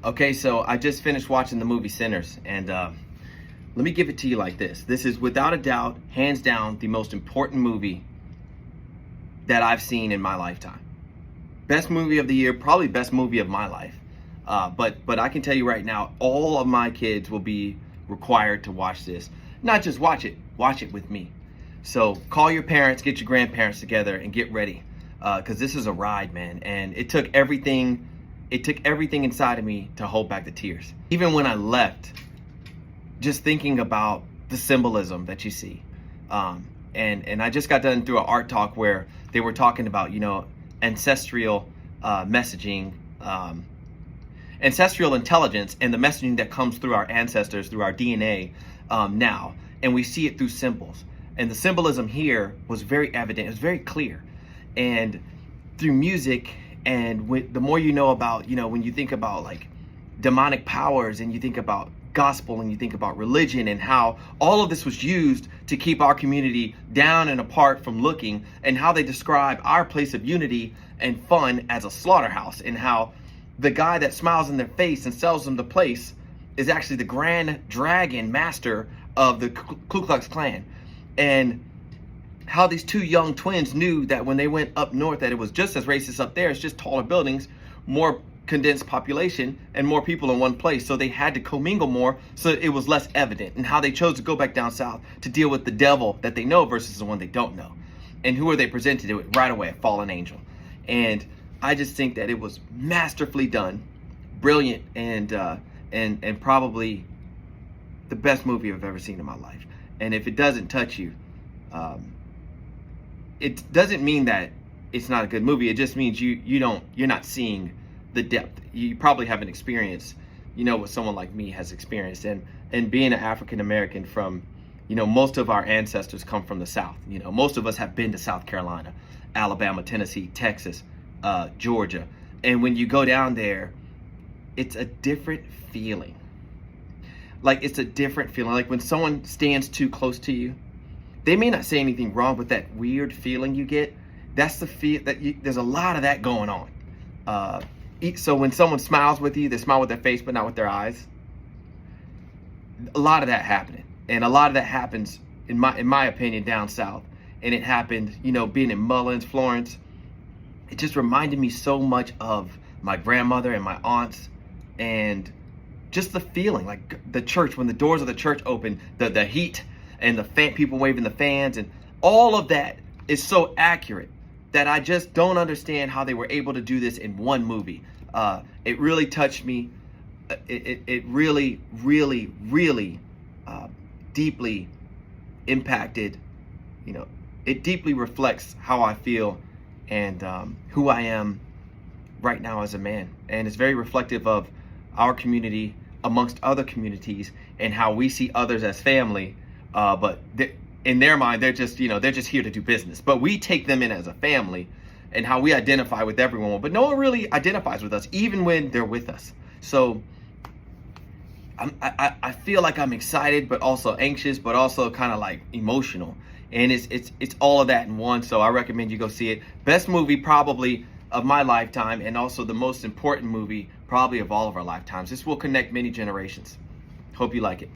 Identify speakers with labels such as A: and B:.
A: Okay, so I just finished watching the movie Sinners, and let me give it to you like this. This is without a doubt, hands down, the most important movie that I've seen in my lifetime. Best movie of the year, probably best movie of my life. But I can tell you right now, all of my kids will be required to watch this. Not just watch it with me. So call your parents, get your grandparents together, and get ready, because this is a ride, man. And it took everything inside of me to hold back the tears. Even when I left, just thinking about the symbolism that you see. And I just got done through an art talk where they were talking about, ancestral messaging, ancestral intelligence, and the messaging that comes through our ancestors, through our DNA now. And we see it through symbols. And the symbolism here was very evident. It was very clear. And through music, and the more you know about, when you think about like demonic powers, and you think about gospel, and you think about religion, and how all of this was used to keep our community down and apart from looking, and how they describe our place of unity and fun as a slaughterhouse, and how the guy that smiles in their face and sells them the place is actually the grand dragon master of the Ku Klux Klan. And how these two young twins knew that when they went up north that it was just as racist up there. It's just taller buildings, more condensed population, and more people in one place. So they had to commingle more so it was less evident. And how they chose to go back down south to deal with the devil that they know versus the one they don't know. And who are they presented to it right away? A fallen angel. And I just think that it was masterfully done, brilliant, and probably the best movie I've ever seen in my life. And if it doesn't touch you, it doesn't mean that it's not a good movie. It just means you're not seeing the depth. You probably haven't experienced, what someone like me has experienced. And being an African American from, most of our ancestors come from the South. Most of us have been to South Carolina, Alabama, Tennessee, Texas, Georgia. And when you go down there, it's a different feeling. Like, it's a different feeling. Like when someone stands too close to you, they may not say anything wrong, but that weird feeling you get, that's the feel that there's a lot of that going on. So when someone smiles with you, they smile with their face, but not with their eyes. A lot of that happening. And a lot of that happens, in my opinion, down south. And it happened, being in Mullins, Florence. It just reminded me so much of my grandmother and my aunts, and just the feeling, like the church, when the doors of the church open, the heat, and the people waving the fans, and all of that is so accurate that I just don't understand how they were able to do this in one movie. It really touched me. It really, really, really deeply impacted. It deeply reflects how I feel and who I am right now as a man. And it's very reflective of our community amongst other communities, and how we see others as family. But in their mind, they're just here to do business. But we take them in as a family, and how we identify with everyone. But no one really identifies with us, even when they're with us. So I feel like I'm excited, but also anxious, but also kind of like emotional. And it's all of that in one. So I recommend you go see it. Best movie probably of my lifetime, and also the most important movie probably of all of our lifetimes. This will connect many generations. Hope you like it.